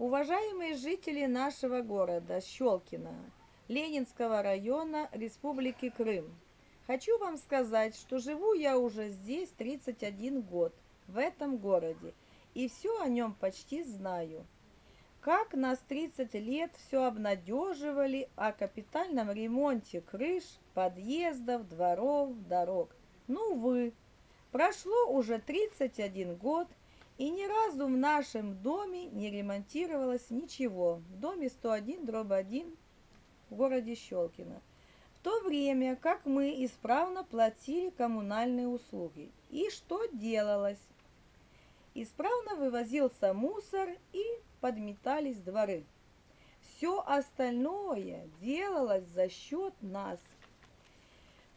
Уважаемые жители нашего города Щелкино, Ленинского района Республики Крым, хочу вам сказать, что живу я уже здесь 31 год, в этом городе, и все о нем почти знаю. Как нас 30 лет все обнадеживали о капитальном ремонте крыш, подъездов, дворов, дорог. Ну, увы, прошло уже 31 год, и ни разу в нашем доме не ремонтировалось ничего. В доме 101/1 в городе Щелкино. В то время как мы исправно платили коммунальные услуги. И что делалось? Исправно вывозился мусор и подметались дворы. Все остальное делалось за счет нас.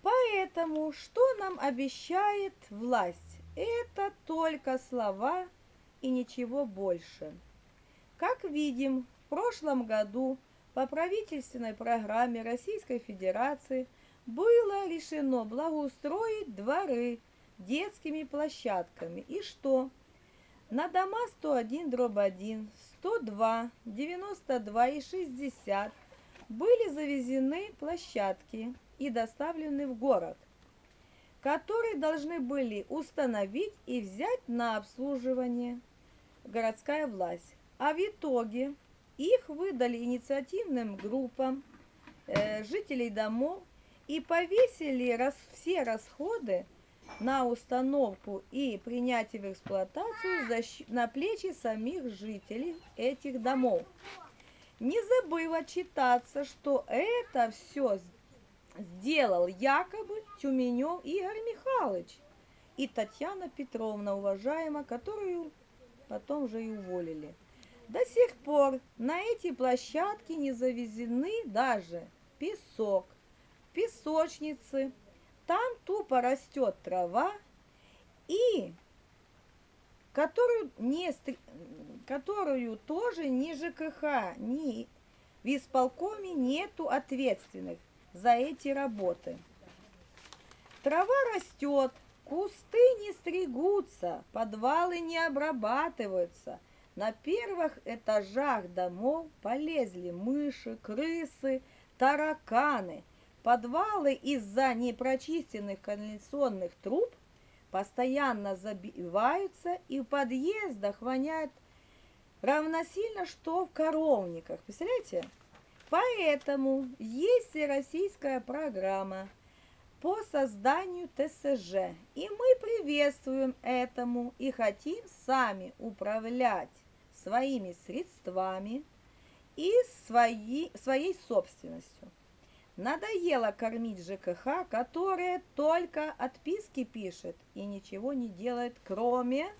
Поэтому что нам обещает власть? Это только слова и ничего больше. Как видим, в прошлом году по правительственной программе Российской Федерации было решено благоустроить дворы детскими площадками. И что? На дома 101/1, 102, 92 и 60 были завезены площадки и доставлены в город, которые должны были установить и взять на обслуживание городская власть. А в итоге их выдали инициативным группам жителей домов и повесили все расходы на установку и принятие в эксплуатацию на плечи самих жителей этих домов. Не забыв отчитаться, что это все сделал якобы Тюменев Игорь Михайлович и Татьяна Петровна, уважаемая, которую потом же и уволили. До сих пор на эти площадки не завезены даже песок, песочницы. Там тупо растет трава, и которую тоже ни ЖКХ, ни в исполкоме нету ответственных за эти работы. Трава растет, кусты не стригутся, подвалы не обрабатываются. На первых этажах домов полезли мыши, крысы, тараканы. Подвалы из-за непрочистенных канализационных труб постоянно забиваются, и в подъездах воняет равносильно, что в коровниках. Представляете? Поэтому есть и российская программа по созданию ТСЖ. И мы приветствуем этому и хотим сами управлять своими средствами и своей собственностью. Надоело кормить ЖКХ, которое только отписки пишет и ничего не делает, кроме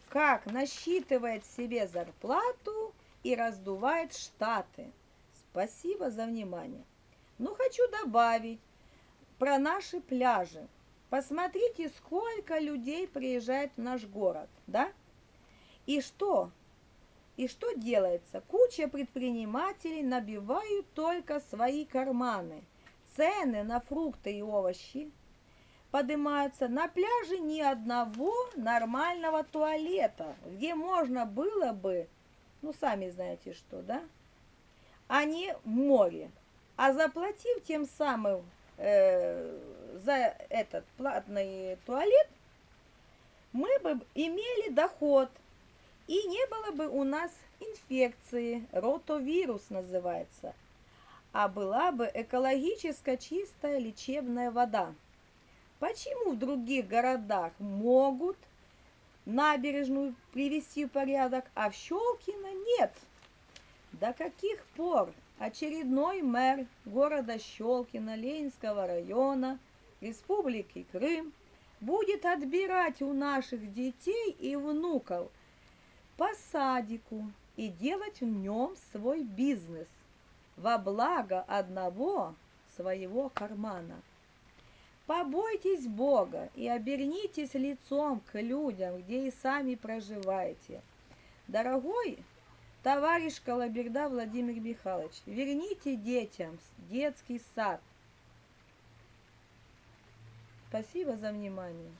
как насчитывает себе зарплату и раздувает штаты. Спасибо за внимание. Но хочу добавить про наши пляжи. Посмотрите, сколько людей приезжает в наш город, да? И что? И что делается? Куча предпринимателей набивают только свои карманы. Цены на фрукты и овощи поднимаются. На пляже ни одного нормального туалета, где можно было бы, ну сами знаете что, да? А не в море. А заплатив тем самым за этот платный туалет, мы бы имели доход. И не было бы у нас инфекции, ротавирус называется, а была бы экологически чистая лечебная вода. Почему в других городах могут набережную привести в порядок, а в Щелкино нет? До каких пор очередной мэр города Щелкино Ленинского района Республики Крым будет отбирать у наших детей и внуков по садику и делать в нем свой бизнес во благо одного своего кармана? Побойтесь Бога и обернитесь лицом к людям, где и сами проживаете. Дорогой товарищ Калаберда Владимир Михайлович, верните детям детский сад. Спасибо за внимание.